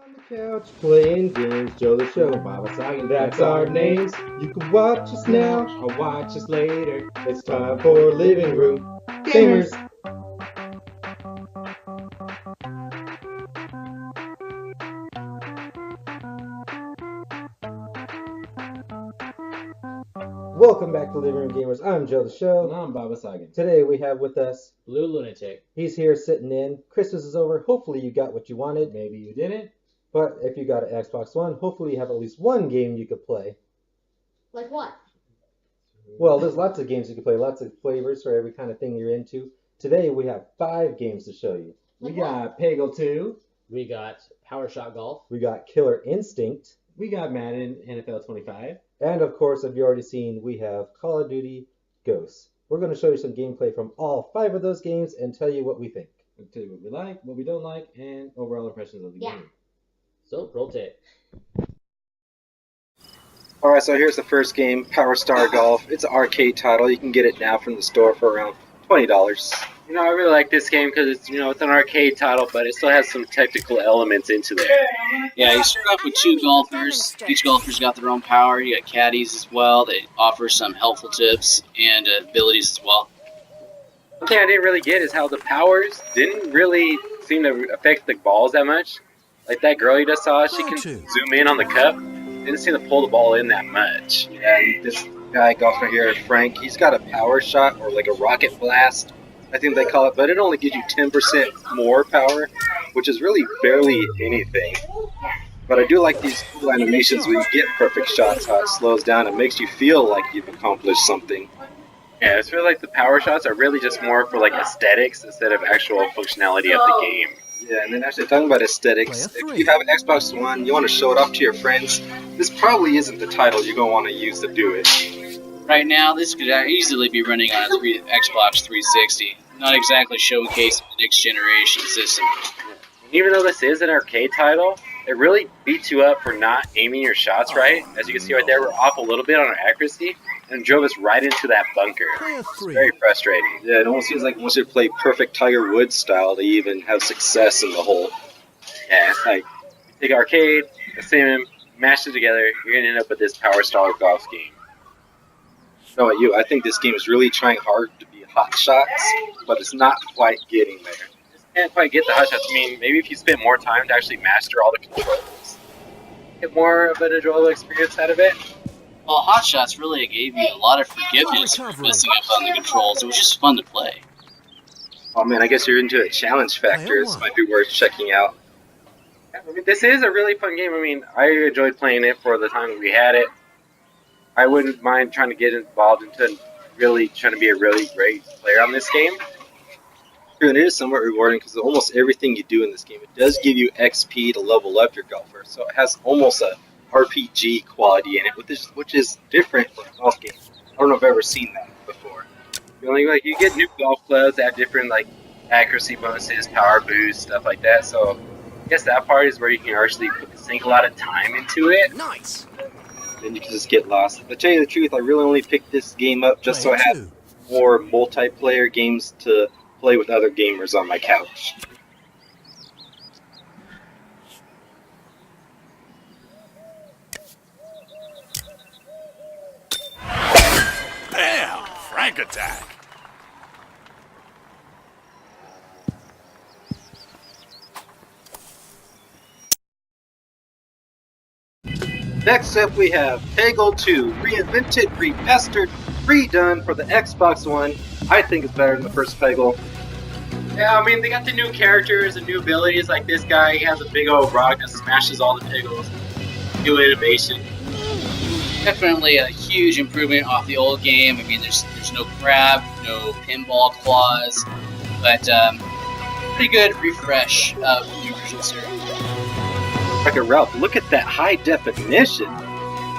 On the couch playing games, Joe the Show, Baba Sagan, that's our names. You can watch us now or watch us later. It's time for Living Room Gamers. Welcome back to Living Room Gamers. I'm Joe the Show. And I'm Baba Sagan. Today we have with us Blue Lunatic. He's here sitting in. Christmas is over. Hopefully you got what you wanted. Maybe you didn't. But if you got an Xbox One, hopefully you have at least one game you could play. Like what? Well, there's lots of games you can play, lots of flavors for every kind of thing you're into. Today we have 5 games to show you. We got Peggle 2. We got Power Shot Golf. We got Killer Instinct. We got Madden NFL 25. And of course, if you've already seen, we have Call of Duty Ghosts. We're going to show you some gameplay from all 5 of those games and tell you what we think. We'll tell you what we like, what we don't like, and overall impressions of the game. So, roll tape. Alright, so here's the first game, Power Star Golf. It's an arcade title. You can get it now from the store for around $20. You know, I really like this game because it's, it's an arcade title, but it still has some technical elements into there. Yeah, you start off with 2 golfers. Each golfer's got their own power. You got caddies as well. They offer some helpful tips and abilities as well. One thing I didn't really get is how the powers didn't really seem to affect the balls that much. Like that girl you just saw, she can zoom in on the cup. Didn't seem to pull the ball in that much. And this guy golfer here, Frank, he's got a power shot or like a rocket blast, I think they call it, but it only gives you 10% more power, which is really barely anything. But I do like these cool animations where you get perfect shots, how it slows down and makes you feel like you've accomplished something. Yeah, it's really like the power shots are really just more for like aesthetics instead of actual functionality of the game. Yeah, and then actually talking about aesthetics, if you have an Xbox One, you want to show it off to your friends, this probably isn't the title you're going to want to use to do it. Right now, this could easily be running on a Xbox 360. Not exactly showcasing the next generation system. Even though this is an arcade title, it really beats you up for not aiming your shots right. As you can see right there, we're off a little bit on our accuracy and drove us right into that bunker. It's very frustrating. Yeah, it almost seems like once you play perfect Tiger Woods style to even have success in the hole. Yeah, it's like you take arcade, a sim, mash it together, you're going to end up with this Power Star Golf game. No, you. I think this game is really trying hard to be hot shots, but it's not quite getting there. Can't quite get the hot shots. I mean, maybe if you spent more time to actually master all the controls, get more of an enjoyable experience out of it. Well, Hot Shots really gave me a lot of forgiveness for messing up on the controls. It was just fun to play. Oh man, I guess you're into a challenge factor. This might be worth checking out. Yeah, I mean, this is a really fun game. I mean, I enjoyed playing it for the time we had it. I wouldn't mind trying to get involved into really trying to be a really great player on this game. And it is somewhat rewarding because almost everything you do in this game, it does give you XP to level up your golfer. So it has almost a RPG quality in it, which is different from a golf game. I don't know if I've ever seen that before. You get new golf clubs that have different like accuracy bonuses, power boosts, stuff like that. So I guess that part is where you can actually sink a lot of time into it. Nice. Then you can just get lost. To tell you the truth, I really only picked this game up just so I have more multiplayer games to play with other gamers on my couch. Bam! Frank attack! Next up we have Peggle 2, reinvented, remastered, redone for the Xbox One. I think it's better than the first Peggle. Yeah, I mean, they got the new characters and new abilities. Like this guy, he has a big old rock that smashes all the piggles. New innovation. Definitely a huge improvement off the old game. I mean, there's no grab, no pinball claws, but pretty good refresh of the new original series. Record Ralph, look at that high definition.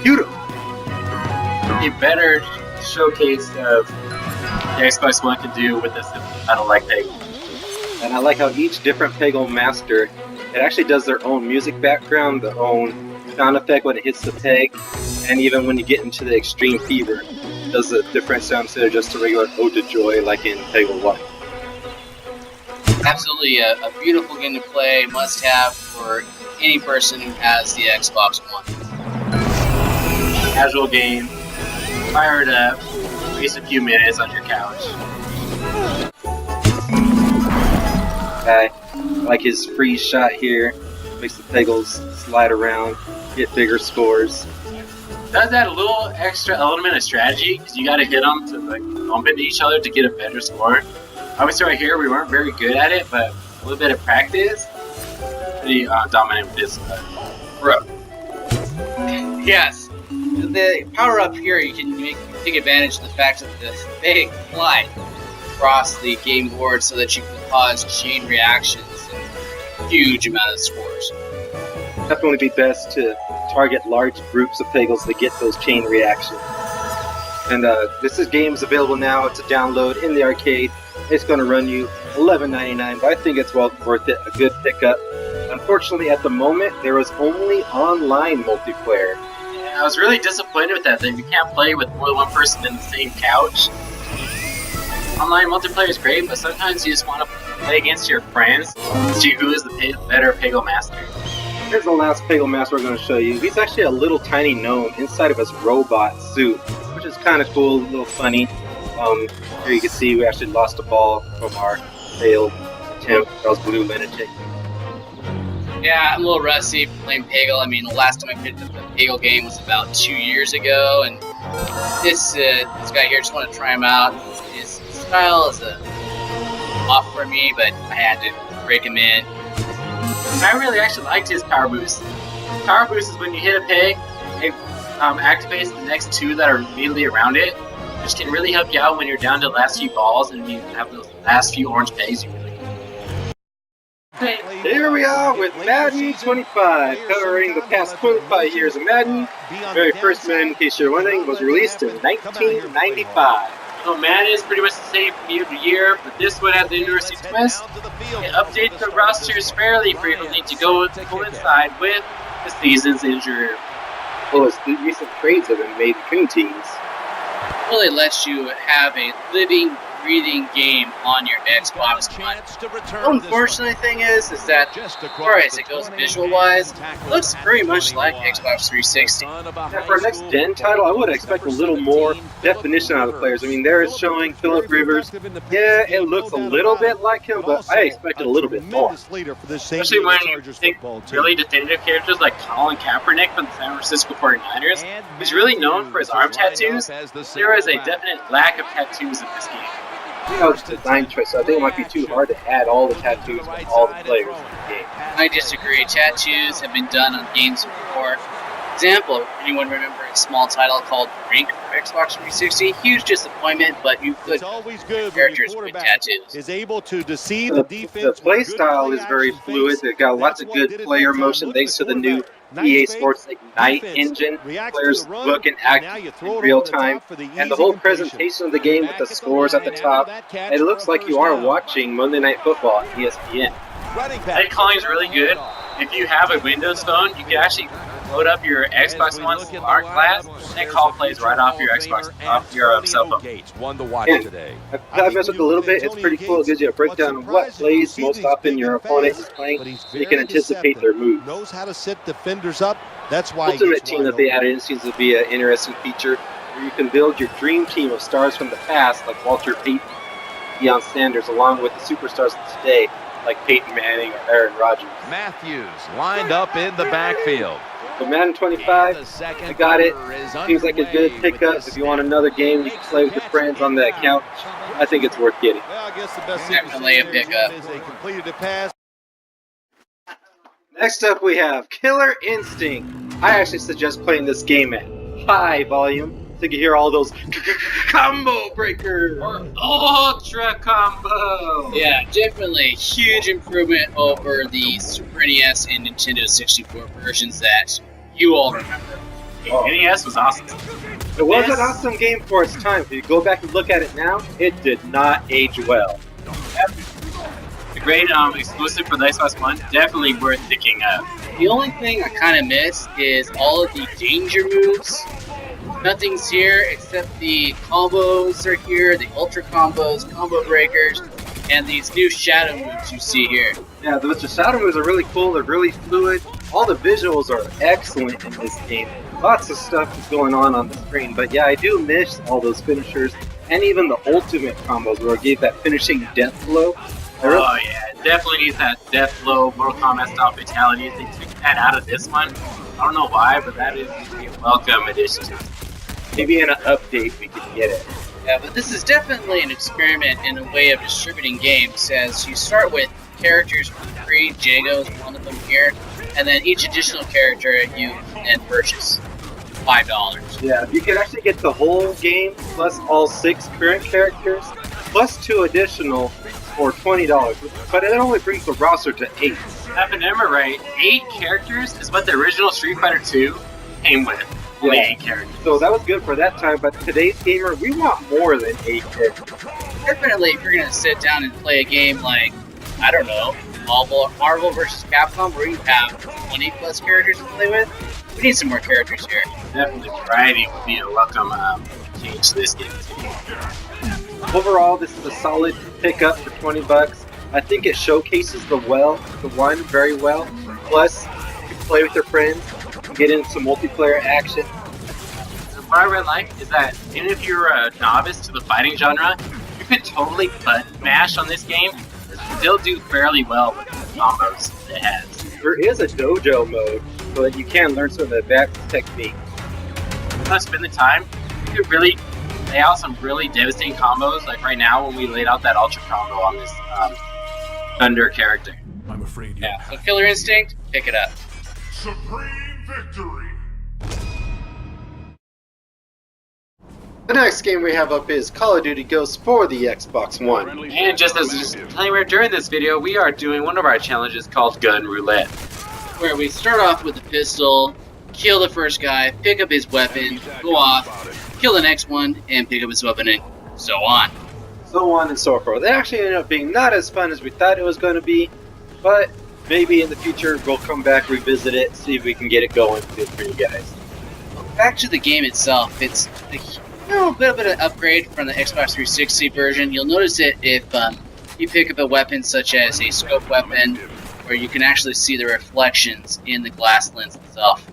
Beautiful. A better showcase of the Xbox One can do with this. I don't like Peggle. And I like how each different Peggle master, it actually does their own music background, their own sound effect when it hits the peg, and even when you get into the extreme fever, it does a different sound instead of just a regular ode to joy like in Peggle 1. Absolutely a beautiful game to play, must have for any person who has the Xbox One. Casual game, fire it up, waste a few minutes on your couch. Guy, like his freeze shot here, makes the Pegals slide around, get bigger scores. Does that a little extra element of strategy because you got to hit them to like bump into each other to get a better score. Obviously, right here we weren't very good at it, but a little bit of practice, pretty dominant with this bro. Yes, the power up here you can take advantage of the fact that the thing fly across the game board so that you can cause chain reactions and huge amount of scores. Definitely be best to target large groups of Pegals to get those chain reactions. And this game is available now to download in the arcade. It's going to run you $11.99, but I think it's well worth it. A good pickup. Unfortunately, at the moment, there is only online multiplayer. Yeah, I was really disappointed with that you can't play with more than one person in the same couch. Online multiplayer is great, but sometimes you just want to play against your friends to see who is the better Peggle master. Here's the last Peggle master we're going to show you. He's actually a little tiny gnome inside of his robot suit, which is kind of cool, a little funny. Here you can see we actually lost a ball from our failed attempt. That was blue lunatic. Yeah, I'm a little rusty playing Peggle. I mean, the last time I picked up a Peggle game was about 2 years ago, and this guy here, just want to try him out. His style is off for me, but I had to break him in. I really actually liked his power boost. Power boost is when you hit a peg, it activates the next two that are immediately around it, which can really help you out when you're down to the last few balls and you have those last few orange pegs you really need. Here we are with Madden 25, covering the past 25 years of Madden. The very first Madden, in case you're wondering, was released in 1995. So Madden is pretty much the same from year to year, but this one has the interesting twist. It updates the rosters fairly frequently to coincide with the season's injury. Well, as the recent trades have been made between teams. Really lets you have a living, breathing game on your Xbox One. Unfortunately, the thing is that as far as it goes visual-wise, it looks very much like Xbox 360. And for a next gen title, I would expect a little more definition out of the players. I mean, there is showing Phillip Rivers. Yeah, it looks a little bit like him, but I expected a little bit more. Especially when you think really definitive characters like Colin Kaepernick from the San Francisco 49ers, who's really known for his arm tattoos. There is a definite lack of tattoos in this game. I think that was a design choice, so I think it might be too hard to add all the tattoos with all the players in the game. I disagree. Tattoos have been done on games before. Example, anyone remember a small title called Rink for Xbox 360? Huge disappointment, but you could characters with tattoos. Is able to deceive the play style is very fluid. They've got lots of good player motion thanks to the new EA Sports Ignite engine. Players look and act in real time, and the whole presentation of the game with the scores at the top, it looks like you are watching Monday Night Football on ESPN. Play calling is really good. If you have a Windows phone, you can actually load up your Xbox One smart glass and call plays right off your Xbox, off your cell phone. I've messed with it a little bit. It's pretty cool. It gives you a breakdown of what plays most often your opponent is playing, so you can anticipate their moves. Knows how to set defenders up. That's why Ultimate Team that they added in seems to be an interesting feature where you can build your dream team of stars from the past, like Walter Payton, Deion Sanders, along with the superstars of today, like Peyton Manning or Aaron Rodgers. Matthews lined up in the backfield. So Madden 25, I got it. Seems like a good pickup. If you want another game you can play with your friends on the account, I think it's worth getting. Definitely a pickup. Next up we have Killer Instinct. I actually suggest playing this game at high volume so you can hear all those combo breakers. Or ultra combo. Yeah, definitely huge improvement over the Super NES and Nintendo 64 versions that you all remember. NES was awesome. It was an awesome game for its time. If you go back and look at it now, it did not age well. A great exclusive for the Xbox One, definitely worth picking up. The only thing I kind of miss is all of the danger moves. Nothing's here except the combos are here, the ultra combos, combo breakers, and these new shadow moves you see here. Yeah, the shadow moves are really cool. They're really fluid. All the visuals are excellent in this game. Lots of stuff is going on the screen. But yeah, I do miss all those finishers and even the ultimate combos where it gave that finishing death blow. Oh yeah, it definitely needs that death blow, Mortal Kombat style fatalities. They took that out of this one. I don't know why, but that is a welcome addition. Maybe in an update we could get it. Yeah, but this is definitely an experiment in a way of distributing games, as you start with characters for free. Jago is one of them here, and then each additional character you can purchase $5. Yeah, you can actually get the whole game plus all 6 current characters plus 2 additional for $20, but it only brings the roster to 8. If I remember right, 8 characters is what the original Street Fighter 2 came with. Only 8 characters. So that was good for that time, but today's gamer, we want more than 8 characters. Definitely, if you're going to sit down and play a game like, I don't know, Marvel vs. Capcom, where you have 20 plus characters to play with, we need some more characters here. Definitely variety would be a welcome change to this game too. Overall, this is a solid pickup for $20. I think it showcases the one very well. Plus, you can play with your friends, get into some multiplayer action. What I really like is that even if you're a novice to the fighting genre, you could totally button mash on this game and still do fairly well with the combos it has. There is a dojo mode, so that you can learn some of the advanced techniques. If you want to spend the time, you could really lay out some really devastating combos, like right now when we laid out that Ultra combo on this Thunder character. I'm afraid. Yeah, so Killer Instinct, pick it up. Supreme victory. The next game we have up is Call of Duty Ghosts for the Xbox One. And just as a disclaimer, during this video, we are doing one of our challenges called Gun Roulette, Where we start off with a pistol, kill the first guy, pick up his weapon, go off, kill the next one, and pick up his weapon, and so on. So on and so forth. It actually ended up being not as fun as we thought it was going to be, but maybe in the future we'll come back, revisit it, see if we can get it going for you guys. Back to the game itself, it's a bit of an upgrade from the Xbox 360 version. You'll notice it if you pick up a weapon such as a scope weapon, where you can actually see the reflections in the glass lens itself.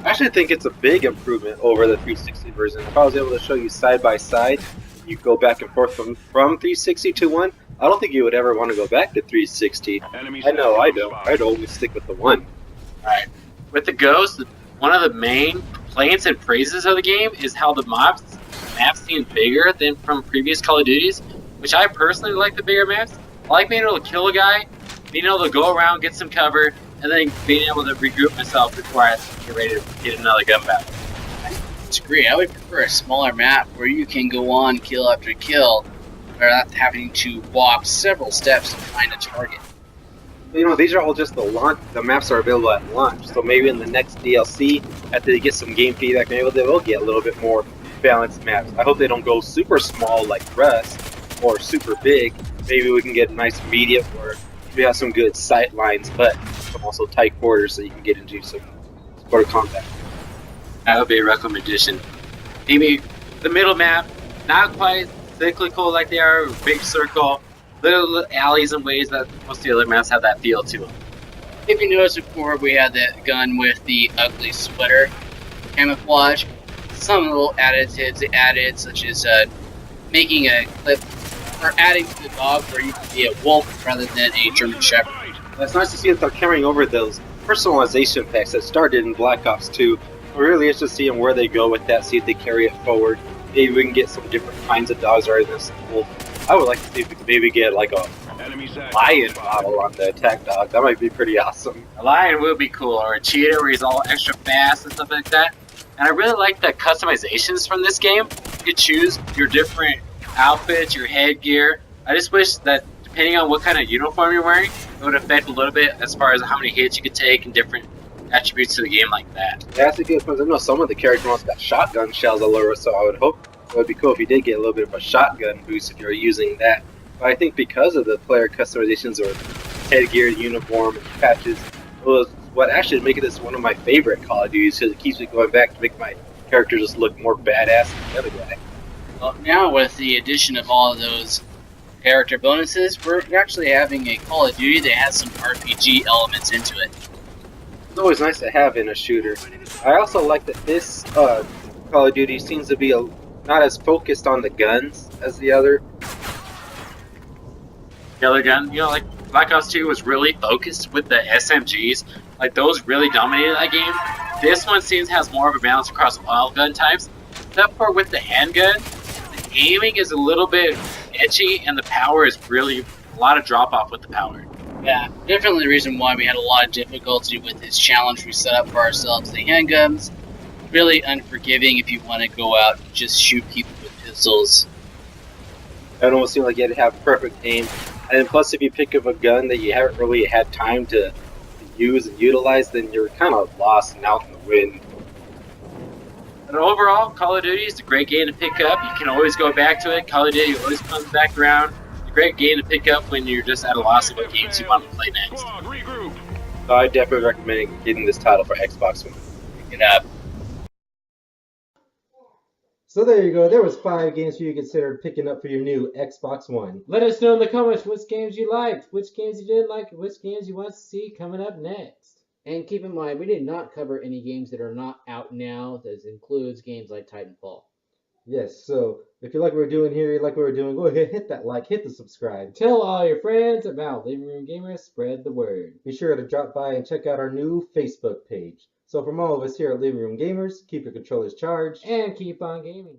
I actually think it's a big improvement over the 360 version. If I was able to show you side by side, you go back and forth from 360 to 1, I don't think you would ever want to go back to 360. I know I don't. I'd always stick with the 1. Right. With the Ghost, one of the main complaints and praises of the game is how the maps seem bigger than from previous Call of Duties, which I personally like the bigger maps. I like being able to kill a guy, being able to go around, get some cover, and then being able to regroup myself before I get ready to get another gun battle. I disagree. I would prefer a smaller map where you can go on kill after kill without having to walk several steps to find a target. You know, these are all just the maps are available at launch, so maybe in the next DLC, after they get some game feedback, maybe they will get a little bit more balanced maps. I hope they don't go super small like Rust, or super big. Maybe we can get a nice medium where we have some good sight lines, but some also tight quarters so you can get into some sport combat. That would be a welcome addition. Maybe the middle map, not quite cyclical like they are, big circle, little alleys and ways that most of the other maps have that feel to them. If you noticed before, we had that gun with the ugly sweater camouflage. Some little additives they added, such as making a clip or adding to the dog where you can be a wolf rather than a German Shepherd. It's nice to see that they're carrying over those personalization packs that started in Black Ops 2. It really is just seeing where they go with that, see if they carry it forward. Maybe we can get some different kinds of dogs rather than some wolf. I would like to see if we could maybe get like a lion model on the attack dog. That might be pretty awesome. A lion would be cool, or a cheetah where he's all extra fast and stuff like that. And I really like the customizations from this game. You could choose your different outfits, your headgear. I just wish that depending on what kind of uniform you're wearing, it would affect a little bit as far as how many hits you could take and different attributes to the game like that. That's a good point. I know some of the character models got shotgun shells all over, so I would hope it would be cool if you did get a little bit of a shotgun boost if you're using that. But I think because of the player customizations or headgear, uniform, and patches, was what actually making this one of my favorite Call of Duties, because it keeps me going back to make my character just look more badass than the other guy. Well, now with the addition of all of those character bonuses, we're actually having a Call of Duty that has some RPG elements into it. It's always nice to have in a shooter. I also like that this Call of Duty seems to be not as focused on the guns as the other. The other gun, like Black Ops 2 was really focused with the SMGs. Like those really dominated that game. This one seems has more of a balance across all gun types. Except for with the handgun, the aiming is a little bit itchy and the power is really a lot of drop off with the power. Yeah, definitely the reason why we had a lot of difficulty with this challenge we set up for ourselves. The handguns, really unforgiving if you want to go out and just shoot people with pistols. It almost seemed like you had to have perfect aim. And then plus if you pick up a gun that you haven't really had time to use and utilize, then you're kind of lost and out in the wind. But overall, Call of Duty is a great game to pick up. You can always go back to it. Call of Duty always comes back around. It's a great game to pick up when you're just at a loss of what games you want to play next. So I definitely recommend getting this title for Xbox One. Pick it up. So there you go. There was 5 games for you to consider picking up for your new Xbox One. Let us know in the comments which games you liked, which games you didn't like, which games you want to see coming up next. And keep in mind, we did not cover any games that are not out now. This includes games like Titanfall. Yes, so if you like what we're doing here, you like what we're doing, go ahead, hit that like, hit the subscribe. Tell all your friends about Living Room Gamers. Spread the word. Be sure to drop by and check out our new Facebook page. So from all of us here at Living Room Gamers, keep your controllers charged And keep on gaming.